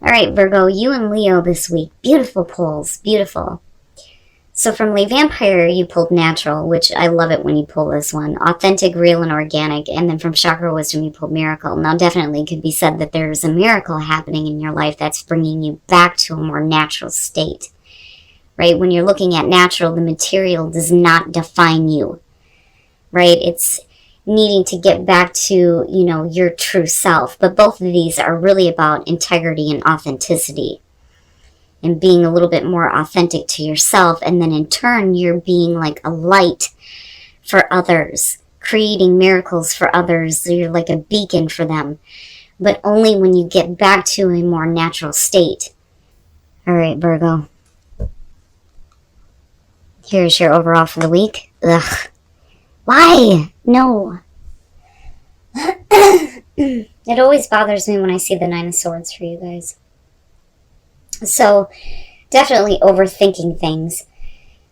All right, Virgo, you and Leo this week. Beautiful pulls, beautiful. So from Le Vampire, you pulled Natural, which I love it when you pull this one. Authentic, Real, and Organic. And then from Chakra Wisdom, you pulled Miracle. Now, definitely could be said that there's a miracle happening in your life that's bringing you back to a more natural state. Right? When you're looking at natural, the material does not define you. Right? It's needing to get back to, your true self. But both of these are really about integrity and authenticity. And being a little bit more authentic to yourself. And then in turn, you're being like a light for others. Creating miracles for others. You're like a beacon for them. But only when you get back to a more natural state. All right, Virgo. Here's your overall for the week. Ugh. Why? No. It always bothers me when I see the Nine of Swords for you guys. So, definitely overthinking things.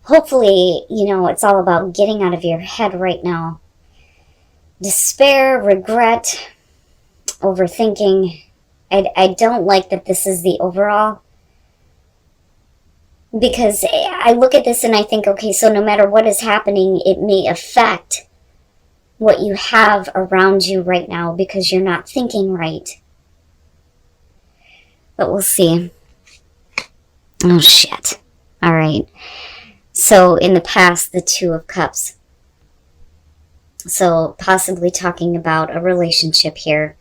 Hopefully, it's all about getting out of your head right now. Despair, regret, overthinking. I don't like that this is the overall. Because I look at this and I think, okay, so no matter what is happening, it may affect what you have around you right now because you're not thinking right. But we'll see. Oh, shit. All right. So, in the past, the Two of Cups. So, possibly talking about a relationship here.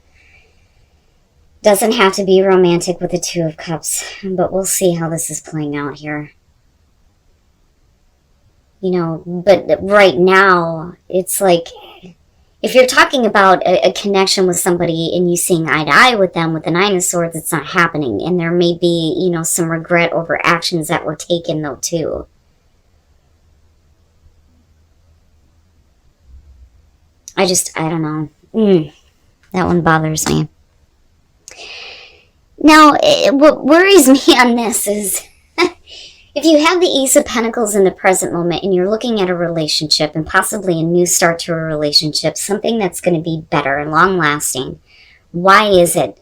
Doesn't have to be romantic with the Two of Cups, but we'll see how this is playing out here. But right now, it's like, if you're talking about a connection with somebody and you seeing eye to eye with them with the Nine of Swords, it's not happening. And there may be, some regret over actions that were taken, though, too. I don't know. That one bothers me. Now, what worries me on this is, if you have the Ace of Pentacles in the present moment and you're looking at a relationship and possibly a new start to a relationship, something that's going to be better and long-lasting, why is it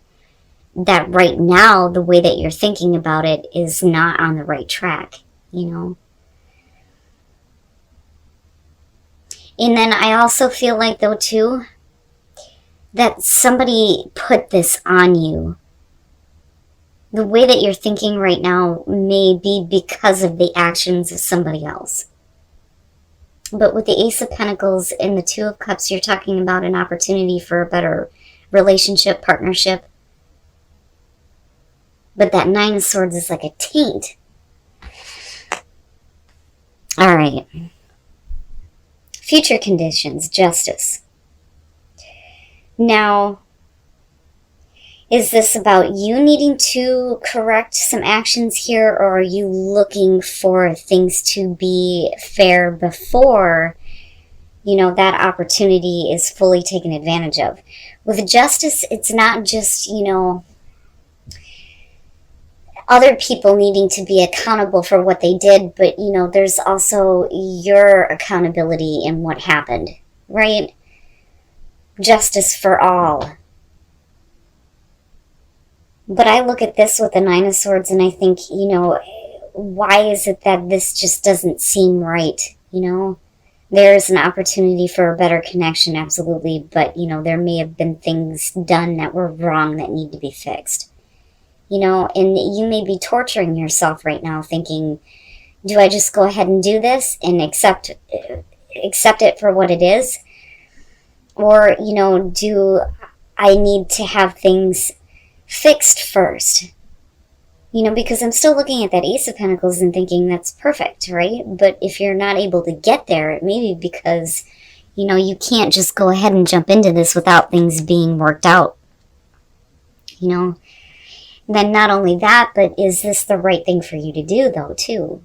that right now the way that you're thinking about it is not on the right track, And then I also feel like, though, too, that somebody put this on you. The way that you're thinking right now may be because of the actions of somebody else. But with the Ace of Pentacles and the Two of Cups, you're talking about an opportunity for a better relationship, partnership. But that Nine of Swords is like a taint. All right. Future conditions, justice. Now, is this about you needing to correct some actions here, or are you looking for things to be fair before, that opportunity is fully taken advantage of? With justice, it's not just, other people needing to be accountable for what they did, but, there's also your accountability in what happened, right? Justice for all. But I look at this with the Nine of Swords and I think, why is it that this just doesn't seem right? There's an opportunity for a better connection, absolutely. But, there may have been things done that were wrong that need to be fixed. And you may be torturing yourself right now thinking, do I just go ahead and do this and accept it for what it is? Or, do I need to have things fixed first? Because I'm still looking at that Ace of Pentacles and thinking that's perfect, right? But if you're not able to get there, it may be because, you can't just go ahead and jump into this without things being worked out. Then not only that, but is this the right thing for you to do, though, too?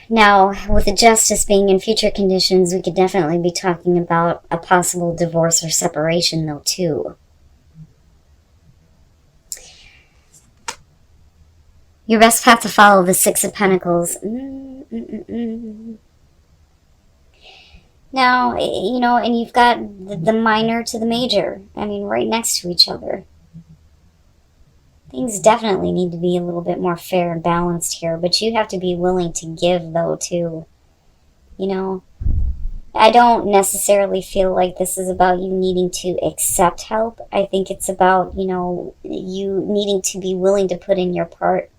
Now, with the justice being in future conditions, we could definitely be talking about a possible divorce or separation, though, too. Your best path to follow, the Six of Pentacles. Now, Now, you know, and you've got the minor to the major. I mean, right next to each other. Things definitely need to be a little bit more fair and balanced here, but you have to be willing to give, though, too. You know, I don't necessarily feel like this is about you needing to accept help. I think it's about, you know, you needing to be willing to put in your part,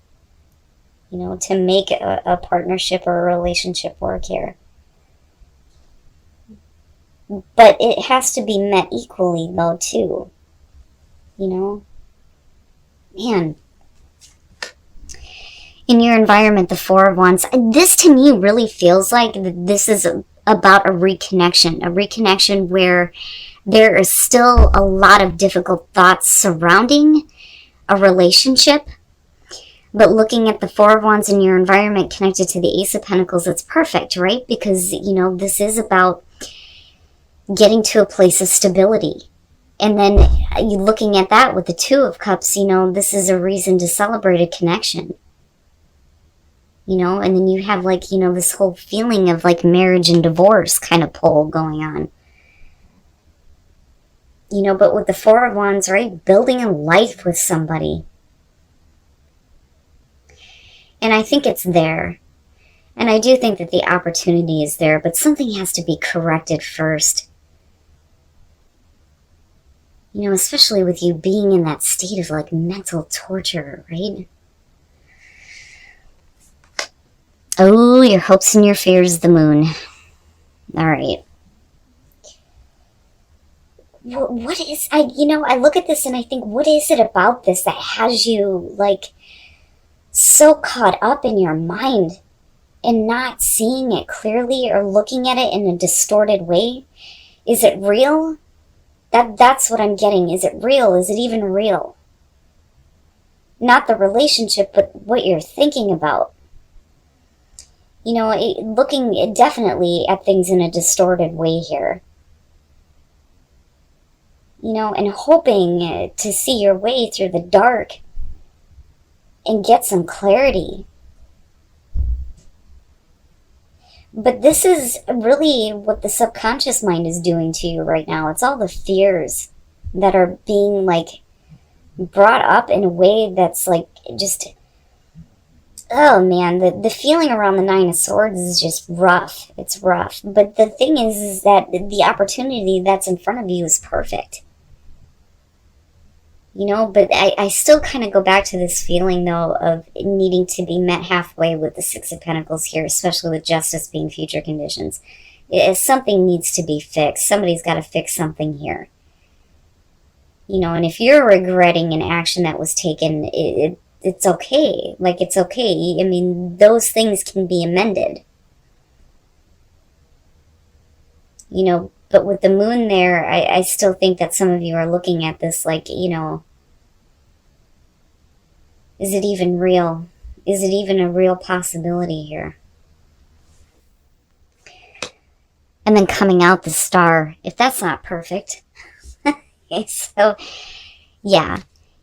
you know, to make a partnership or a relationship work here. But it has to be met equally, though, too. You know? Man. In your environment, the Four of Wands, this to me really feels like this is about a reconnection where there is still a lot of difficult thoughts surrounding a relationship. But looking at the Four of Wands in your environment connected to the Ace of Pentacles, it's perfect, right? Because, you know, this is about getting to a place of stability. And then you looking at that with the Two of Cups, you know, this is a reason to celebrate a connection. You know, and then you have like, you know, this whole feeling of like marriage and divorce kind of pull going on. You know, but with the Four of Wands, right, building a life with somebody. And I think it's there. And I do think that the opportunity is there, but something has to be corrected first. You know, especially with you being in that state of like mental torture, right? Oh, your hopes and your fears, the moon. All right. What is, I look at this and I think, what is it about this that has you like so caught up in your mind and not seeing it clearly or looking at it in a distorted way? Is it real? That's what I'm getting. Is it real? Is it even real? Not the relationship, but what you're thinking about. You know, looking definitely at things in a distorted way here. You know, and hoping to see your way through the dark and get some clarity. But this is really what the subconscious mind is doing to you right now. It's all the fears that are being like brought up in a way that's like just, oh man, the feeling around the Nine of Swords is just rough. It's rough. But the thing is that the opportunity that's in front of you is perfect. You know, but I still kind of go back to this feeling, though, of needing to be met halfway with the Six of Pentacles here, especially with justice being future conditions. Something needs to be fixed. Somebody's got to fix something here. You know, and if you're regretting an action that was taken, it's okay. Like, it's okay. I mean, those things can be amended. You know, but with the moon there, I still think that some of you are looking at this like, you know, is it even real? Is it even a real possibility here? And then coming out the Star, if that's not perfect. Okay, so, yeah.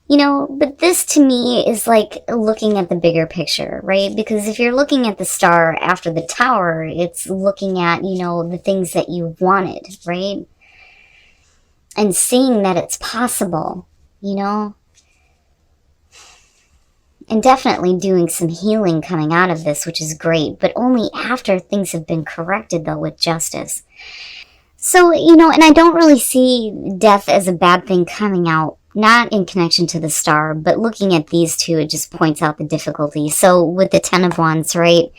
You know, but this to me is like looking at the bigger picture, right? Because if you're looking at the Star after the Tower, it's looking at, you know, the things that you wanted, right? And seeing that it's possible, you know? And definitely doing some healing coming out of this, which is great, but only after things have been corrected, though, with justice. So, you know, and I don't really see death as a bad thing coming out, not in connection to the Star, but looking at these two, it just points out the difficulty. So with the Ten of Wands, right,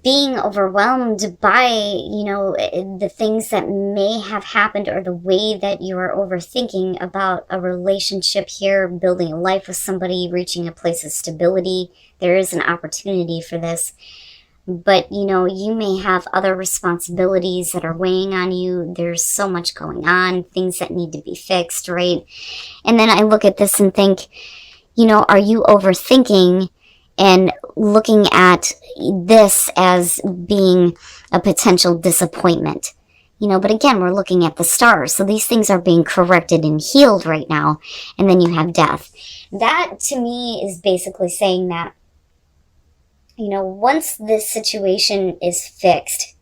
being overwhelmed by, you know, the things that may have happened or the way that you are overthinking about a relationship here, building a life with somebody, reaching a place of stability. There is an opportunity for this. But, you know, you may have other responsibilities that are weighing on you. There's so much going on, things that need to be fixed, right? And then I look at this and think, you know, are you overthinking and looking at this as being a potential disappointment? You know, but again, we're looking at the Stars. So these things are being corrected and healed right now. And then you have death. That, to me, is basically saying that, you know, once this situation is fixed,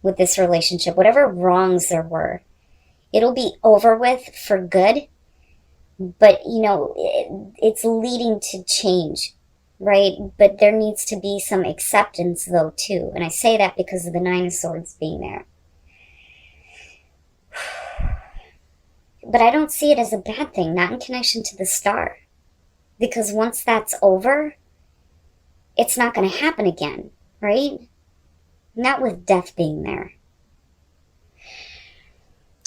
with this relationship, whatever wrongs there were, it'll be over with for good. But, you know, it's leading to change, right? But there needs to be some acceptance, though, too. And I say that because of the Nine of Swords being there. But I don't see it as a bad thing, not in connection to the star. Because once that's over, it's not going to happen again, right? Not with death being there.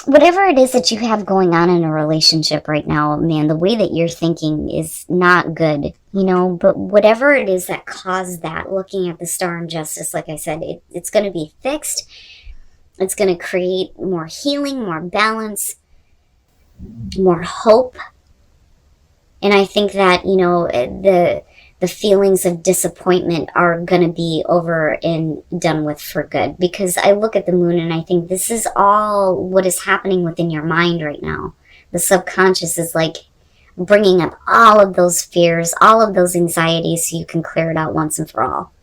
Whatever it is that you have going on in a relationship right now, man, the way that you're thinking is not good, you know, but whatever it is that caused that, looking at the star and justice, like I said, it's going to be fixed. It's going to create more healing, more balance, more hope. And I think that, you know, the feelings of disappointment are going to be over and done with for good. Because I look at the moon and I think this is all what is happening within your mind right now. The subconscious is like bringing up all of those fears, all of those anxieties, so you can clear it out once and for all.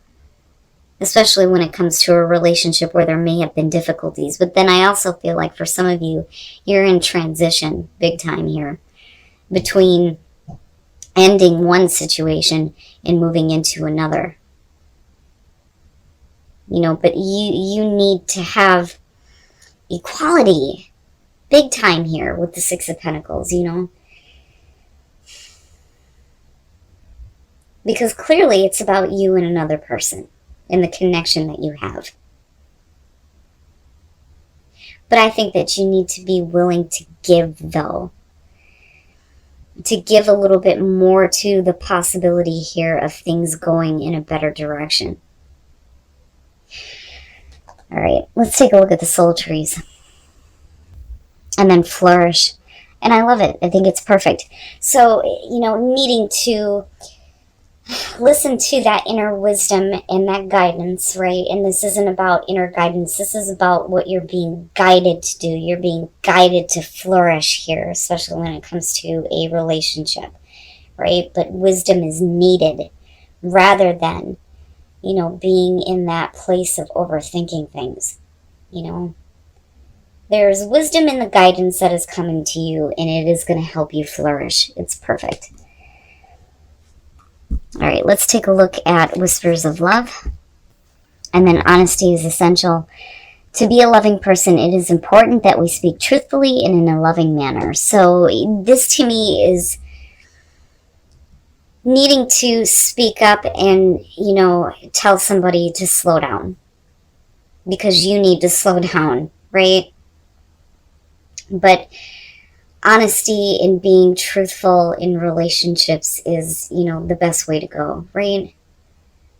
Especially when it comes to a relationship where there may have been difficulties. But then I also feel like for some of you, you're in transition big time here between ending one situation and moving into another. You know, but you need to have equality big time here with the Six of Pentacles, you know. Because clearly it's about you and another person and the connection that you have. But I think that you need to be willing to give, though. To give a little bit more to the possibility here of things going in a better direction. All right, let's take a look at the soul trees. And then flourish. And I love it. I think it's perfect. So, you know, needing to listen to that inner wisdom and that guidance, right? And this isn't about inner guidance. This is about what you're being guided to do. You're being guided to flourish here, especially when it comes to a relationship, right? But wisdom is needed rather than, you know, being in that place of overthinking things, you know. There's wisdom in the guidance that is coming to you, and it is going to help you flourish. It's perfect. All right, let's take a look at Whispers of Love. And then honesty is essential. To be a loving person, it is important that we speak truthfully and in a loving manner. So this to me is needing to speak up and, you know, tell somebody to slow down. Because you need to slow down, right? But honesty and being truthful in relationships is, you know, the best way to go, right?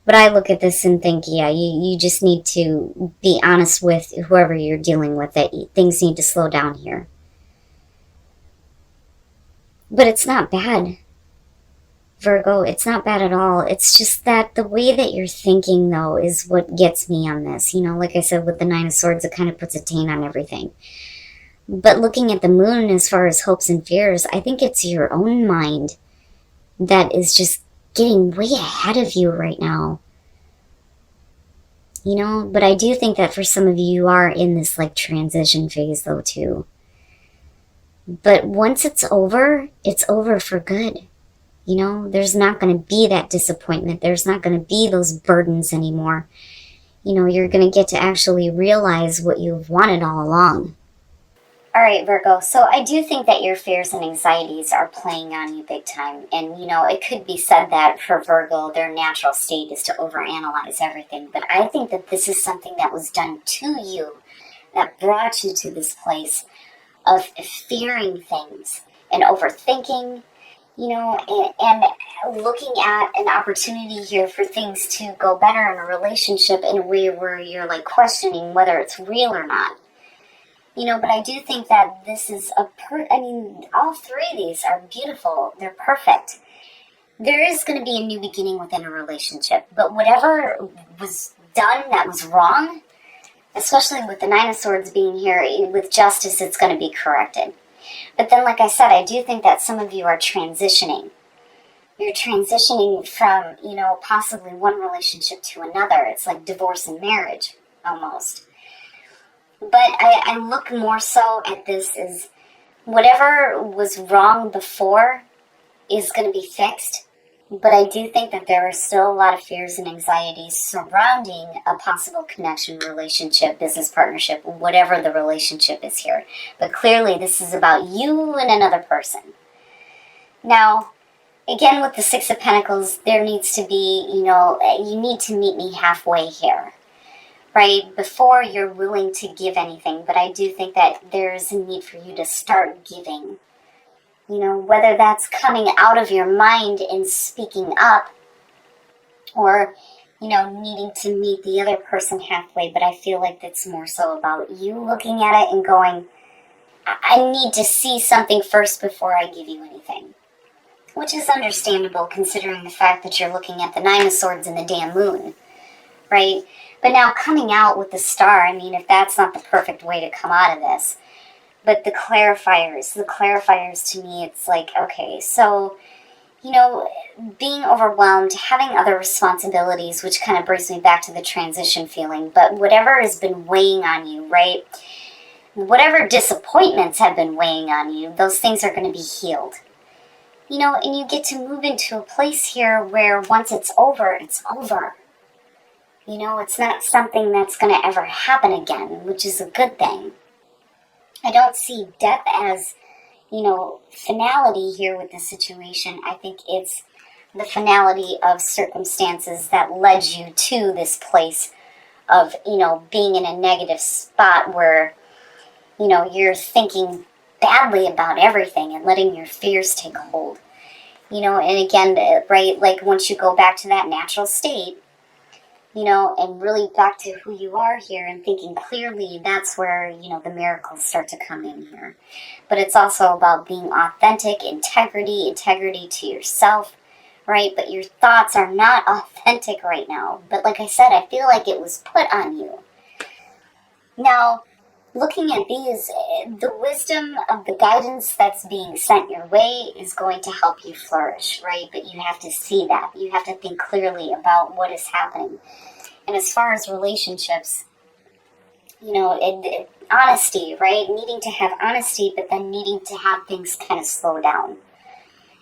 But I look at this and think, yeah, you just need to be honest with whoever you're dealing with, that things need to slow down here. But it's not bad, Virgo. It's not bad at all. It's just that the way that you're thinking, though, is what gets me on this. You know, like I said, with the Nine of Swords, it kind of puts a taint on everything. But looking at the moon as far as hopes and fears, I think it's your own mind that is just getting way ahead of you right now. You know, but I do think that for some of you, you are in this like transition phase though too. But once it's over for good. You know, there's not going to be that disappointment. There's not going to be those burdens anymore. You know, you're going to get to actually realize what you've wanted all along. All right, Virgo, so I do think that your fears and anxieties are playing on you big time. And, you know, it could be said that for Virgo, their natural state is to overanalyze everything. But I think that this is something that was done to you that brought you to this place of fearing things and overthinking, you know, and looking at an opportunity here for things to go better in a relationship in a way where you're like questioning whether it's real or not. You know, but I do think that this is I mean, all three of these are beautiful. They're perfect. There is going to be a new beginning within a relationship. But whatever was done that was wrong, especially with the Nine of Swords being here, with justice, it's going to be corrected. But then, like I said, I do think that some of you are transitioning. You're transitioning from, you know, possibly one relationship to another. It's like divorce and marriage, almost. But I look more so at this as whatever was wrong before is going to be fixed. But I do think that there are still a lot of fears and anxieties surrounding a possible connection, relationship, business partnership, whatever the relationship is here. But clearly this is about you and another person. Now, again, with the Six of Pentacles, there needs to be, you need to meet me halfway here. Right? Before you're willing to give anything, but I do think that there's a need for you to start giving. Whether that's coming out of your mind and speaking up, or, needing to meet the other person halfway, but I feel like that's more so about you looking at it and going, I need to see something first before I give you anything. Which is understandable considering the fact that you're looking at the Nine of Swords and the damn moon, right? But now coming out with the Star, if that's not the perfect way to come out of this, but the clarifiers to me, it's like, okay, so, being overwhelmed, having other responsibilities, which kind of brings me back to the transition feeling, but whatever has been weighing on you, right? Whatever disappointments have been weighing on you, those things are going to be healed. And you get to move into a place here where once it's over, it's over. It's not something that's going to ever happen again, which is a good thing. I don't see death as, finality here with the situation. I think it's the finality of circumstances that led you to this place of, being in a negative spot where, you're thinking badly about everything and letting your fears take hold. And again, right, like once you go back to that natural state, and really back to who you are here and thinking clearly, that's where, the miracles start to come in here. But it's also about being authentic, integrity to yourself, right? But your thoughts are not authentic right now. But like I said, I feel like it was put on you. Now, looking at these, the wisdom of the guidance that's being sent your way is going to help you flourish, right? But you have to see that. You have to think clearly about what is happening. And as far as relationships, honesty, right? Needing to have honesty, but then needing to have things kind of slow down.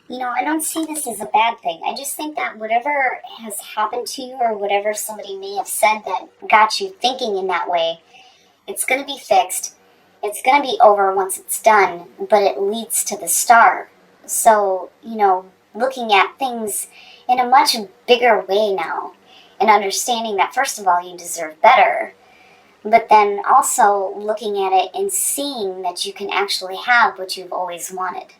I don't see this as a bad thing. I just think that whatever has happened to you or whatever somebody may have said that got you thinking in that way, it's going to be fixed. It's going to be over once it's done, but it leads to the Star. So, looking at things in a much bigger way now and understanding that, first of all, you deserve better, but then also looking at it and seeing that you can actually have what you've always wanted.